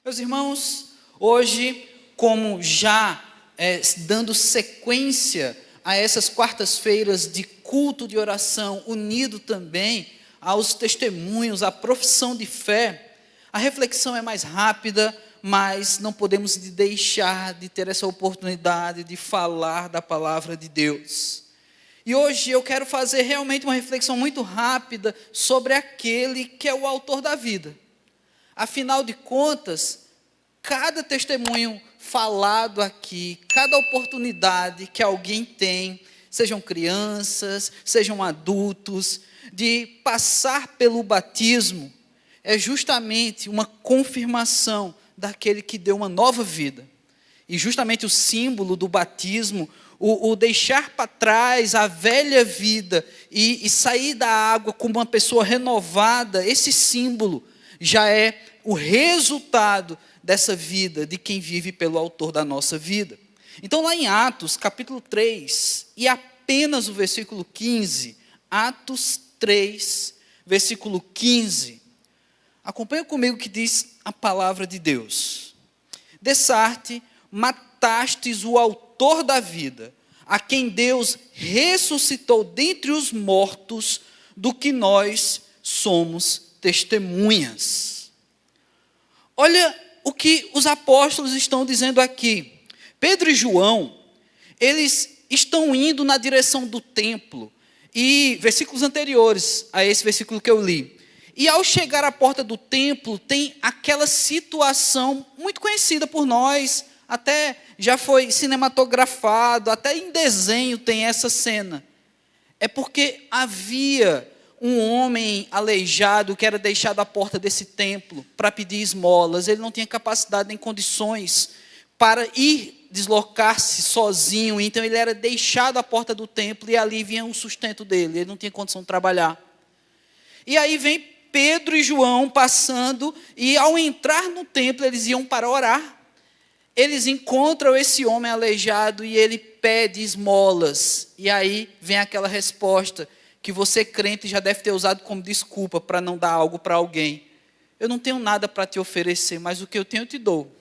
Meus irmãos, hoje, como já dando sequência a essas quartas-feiras de culto de oração, unido também aos testemunhos, à profissão de fé, a reflexão é mais rápida, mas não podemos deixar de ter essa oportunidade de falar da palavra de Deus. E hoje eu quero fazer realmente uma reflexão muito rápida sobre aquele que é o autor da vida. Afinal de contas, cada testemunho falado aqui, cada oportunidade que alguém tem, sejam crianças, sejam adultos, de passar pelo batismo, é justamente uma confirmação daquele que deu uma nova vida. E justamente o símbolo do batismo, o deixar para trás a velha vida e sair da água como uma pessoa renovada, esse símbolo já é o resultado dessa vida, de quem vive pelo autor da nossa vida. Então lá em Atos, capítulo 3, e apenas o versículo 15, Atos 3, versículo 15, acompanha comigo o que diz a palavra de Deus. Dessarte, matastes o autor da vida, a quem Deus ressuscitou dentre os mortos, do que nós somos testemunhas. Olha o que os apóstolos estão dizendo aqui. Pedro e João, eles estão indo na direção do templo, e versículos anteriores a esse versículo que eu li, e ao chegar à porta do templo, tem aquela situação muito conhecida por nós, até já foi cinematografado, até em desenho tem essa cena. É porque havia um homem aleijado que era deixado à porta desse templo para pedir esmolas. Ele não tinha capacidade nem condições para ir deslocar-se sozinho, então ele era deixado à porta do templo e ali vinha o sustento dele, ele não tinha condição de trabalhar. E aí vem Pedro e João passando, e ao entrar no templo, eles iam para orar. Eles encontram esse homem aleijado e ele pede esmolas. E aí vem aquela resposta que você, crente, já deve ter usado como desculpa para não dar algo para alguém. Eu não tenho nada para te oferecer, mas o que eu tenho eu te dou.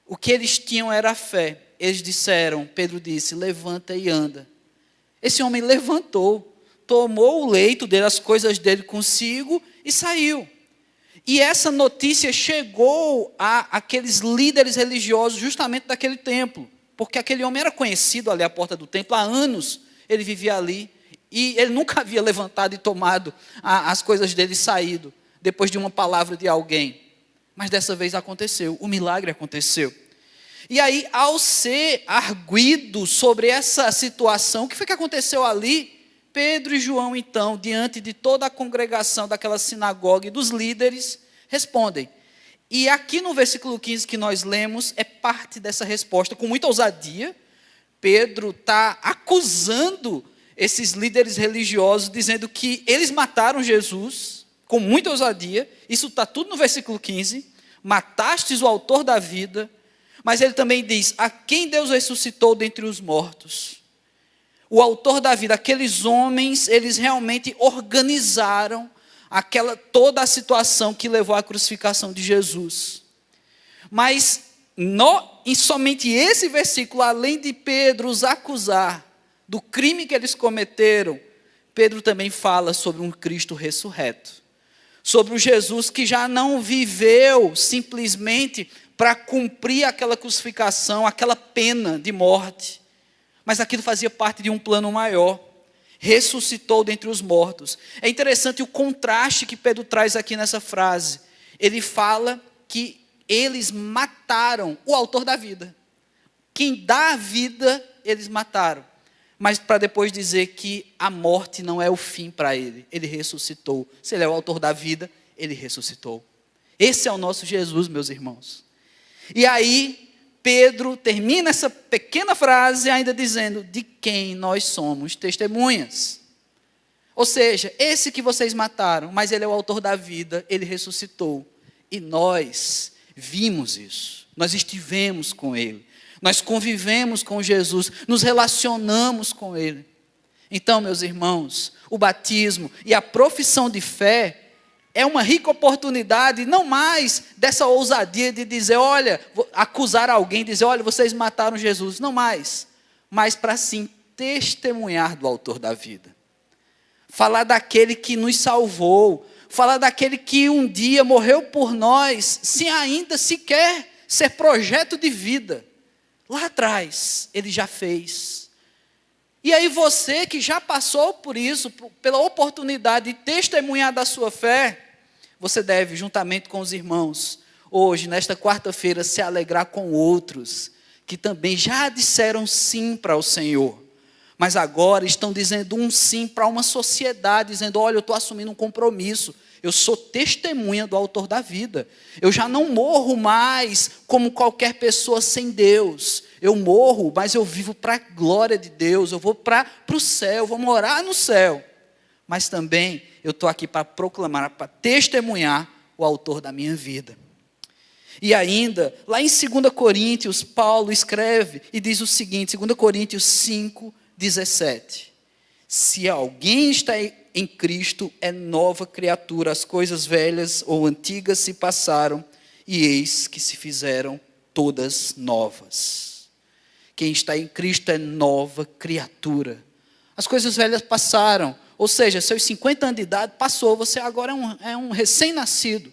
O que eles tinham era a fé. Eles disseram, Pedro disse, levanta e anda. Esse homem levantou, tomou o leito dele, as coisas dele consigo e saiu. E essa notícia chegou a aqueles líderes religiosos justamente daquele templo, porque aquele homem era conhecido ali à porta do templo, há anos ele vivia ali, e ele nunca havia levantado e tomado as coisas dele e saído, depois de uma palavra de alguém. Mas dessa vez aconteceu, o milagre aconteceu. E aí, ao ser arguido sobre essa situação, o que foi que aconteceu ali? Pedro e João, então, diante de toda a congregação daquela sinagoga e dos líderes, respondem. E aqui no versículo 15 que nós lemos, é parte dessa resposta, com muita ousadia. Pedro está acusando esses líderes religiosos, dizendo que eles mataram Jesus, com muita ousadia. Isso está tudo no versículo 15. Matastes o autor da vida. Mas ele também diz, a quem Deus ressuscitou dentre os mortos. O autor da vida, aqueles homens, eles realmente organizaram toda a situação que levou à crucificação de Jesus. Mas em somente esse versículo, além de Pedro os acusar do crime que eles cometeram, Pedro também fala sobre um Cristo ressurreto. Sobre o Jesus que já não viveu simplesmente para cumprir aquela crucificação, aquela pena de morte. Mas aquilo fazia parte de um plano maior. Ressuscitou dentre os mortos. É interessante o contraste que Pedro traz aqui nessa frase. Ele fala que eles mataram o autor da vida. Quem dá a vida, eles mataram. Mas para depois dizer que a morte não é o fim para ele. Ele ressuscitou. Se ele é o autor da vida, ele ressuscitou. Esse é o nosso Jesus, meus irmãos. E aí, Pedro termina essa pequena frase ainda dizendo, de quem nós somos testemunhas. Ou seja, esse que vocês mataram, mas ele é o autor da vida, ele ressuscitou. E nós vimos isso, nós estivemos com ele, nós convivemos com Jesus, nos relacionamos com ele. Então, meus irmãos, o batismo e a profissão de fé é uma rica oportunidade, não mais dessa ousadia de dizer, olha, acusar alguém, dizer, olha, vocês mataram Jesus, não mais, mas para sim testemunhar do autor da vida. Falar daquele que nos salvou, falar daquele que um dia morreu por nós, sem ainda sequer ser projeto de vida. Lá atrás, ele já fez. E aí você que já passou por isso, pela oportunidade de testemunhar da sua fé, você deve, juntamente com os irmãos, hoje, nesta quarta-feira, se alegrar com outros, que também já disseram sim para o Senhor, mas agora estão dizendo um sim para uma sociedade, dizendo, olha, eu estou assumindo um compromisso, eu sou testemunha do autor da vida, eu já não morro mais como qualquer pessoa sem Deus, eu morro, mas eu vivo para a glória de Deus, eu vou para o céu, eu vou morar no céu, mas também eu estou aqui para proclamar, para testemunhar o autor da minha vida. E ainda, lá em 2 Coríntios, Paulo escreve e diz o seguinte, 2 Coríntios 5, 17. Se alguém está em Cristo, é nova criatura, as coisas velhas ou antigas se passaram, e eis que se fizeram todas novas. Quem está em Cristo é nova criatura. As coisas velhas passaram, ou seja, seus 50 anos de idade passou, você agora é um recém-nascido,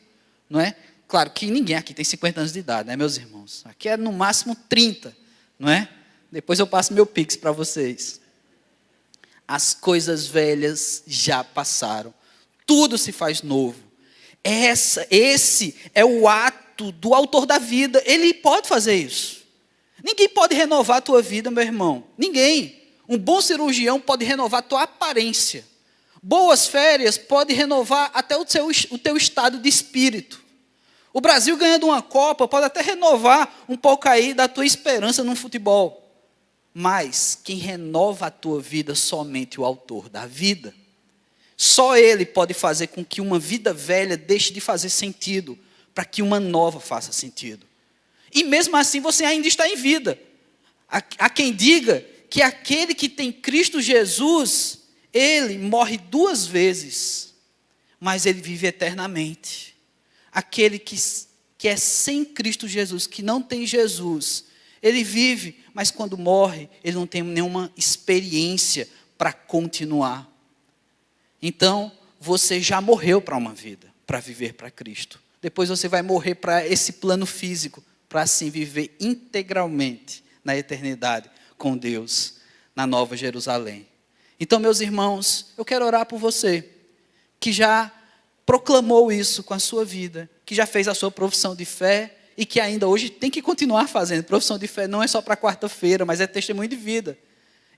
não é? Claro que ninguém aqui tem 50 anos de idade, né, meus irmãos? Aqui é no máximo 30, não é? Depois eu passo meu Pix para vocês. As coisas velhas já passaram, tudo se faz novo. Esse é o ato do autor da vida, ele pode fazer isso. Ninguém pode renovar a tua vida, meu irmão, ninguém. Um bom cirurgião pode renovar a tua aparência. Boas férias pode renovar até o teu estado de espírito. O Brasil ganhando uma Copa pode até renovar um pouco aí da tua esperança no futebol. Mas quem renova a tua vida somente o autor da vida. Só ele pode fazer com que uma vida velha deixe de fazer sentido, para que uma nova faça sentido. E mesmo assim você ainda está em vida. Há quem diga que aquele que tem Cristo Jesus, ele morre 2 vezes, mas ele vive eternamente. Aquele que é sem Cristo Jesus, que não tem Jesus, ele vive, mas quando morre, ele não tem nenhuma experiência para continuar. Então, você já morreu para uma vida, para viver para Cristo. Depois você vai morrer para esse plano físico, para assim viver integralmente na eternidade com Deus, na Nova Jerusalém. Então, meus irmãos, eu quero orar por você, que já proclamou isso com a sua vida, que já fez a sua profissão de fé, e que ainda hoje tem que continuar fazendo. Profissão de fé não é só para quarta-feira, mas é testemunho de vida.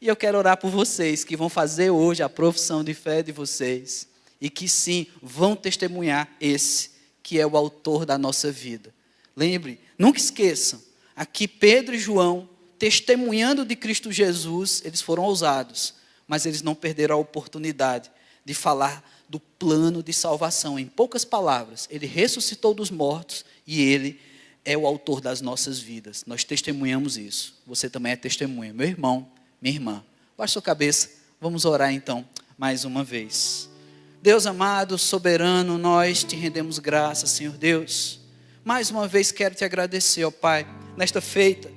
E eu quero orar por vocês, que vão fazer hoje a profissão de fé de vocês, e que sim, vão testemunhar esse, que é o autor da nossa vida. Lembre, nunca esqueçam, aqui Pedro e João, testemunhando de Cristo Jesus, eles foram ousados, mas eles não perderam a oportunidade de falar do plano de salvação. Em poucas palavras, ele ressuscitou dos mortos e ele é o autor das nossas vidas. Nós testemunhamos isso. Você também é testemunha. Meu irmão, minha irmã, baixe sua cabeça, vamos orar então, mais uma vez. Deus amado, soberano, nós te rendemos graças, Senhor Deus. Mais uma vez quero te agradecer, ó Pai, nesta feita,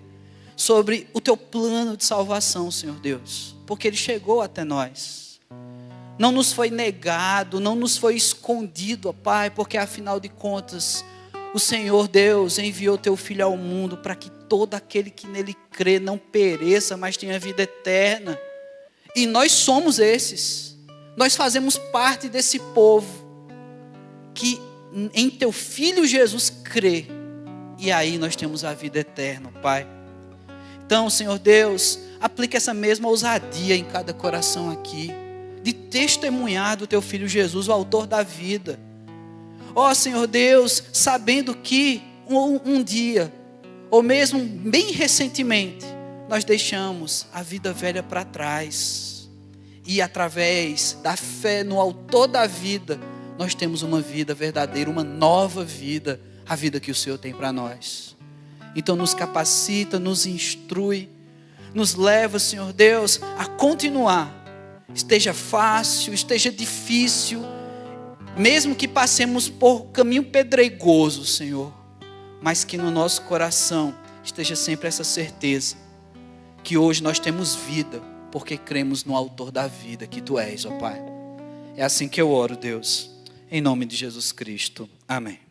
sobre o teu plano de salvação, Senhor Deus, porque ele chegou até nós. Não nos foi negado, não nos foi escondido, ó Pai, porque afinal de contas, o Senhor Deus enviou teu Filho ao mundo para que todo aquele que nele crê não pereça, mas tenha vida eterna. E nós somos esses. Nós fazemos parte desse povo que em teu Filho Jesus crê. E aí nós temos a vida eterna, Pai. Então, Senhor Deus, aplique essa mesma ousadia em cada coração aqui, de testemunhar do teu Filho Jesus, o autor da vida. Ó Senhor Deus, sabendo que um dia, ou mesmo bem recentemente, nós deixamos a vida velha para trás. E através da fé no autor da vida, nós temos uma vida verdadeira, uma nova vida, a vida que o Senhor tem para nós. Então nos capacita, nos instrui, nos leva, Senhor Deus, a continuar. Esteja fácil, esteja difícil, mesmo que passemos por caminho pedregoso, Senhor, mas que no nosso coração esteja sempre essa certeza, que hoje nós temos vida, porque cremos no autor da vida, que Tu és, ó Pai. É assim que eu oro, Deus, em nome de Jesus Cristo. Amém.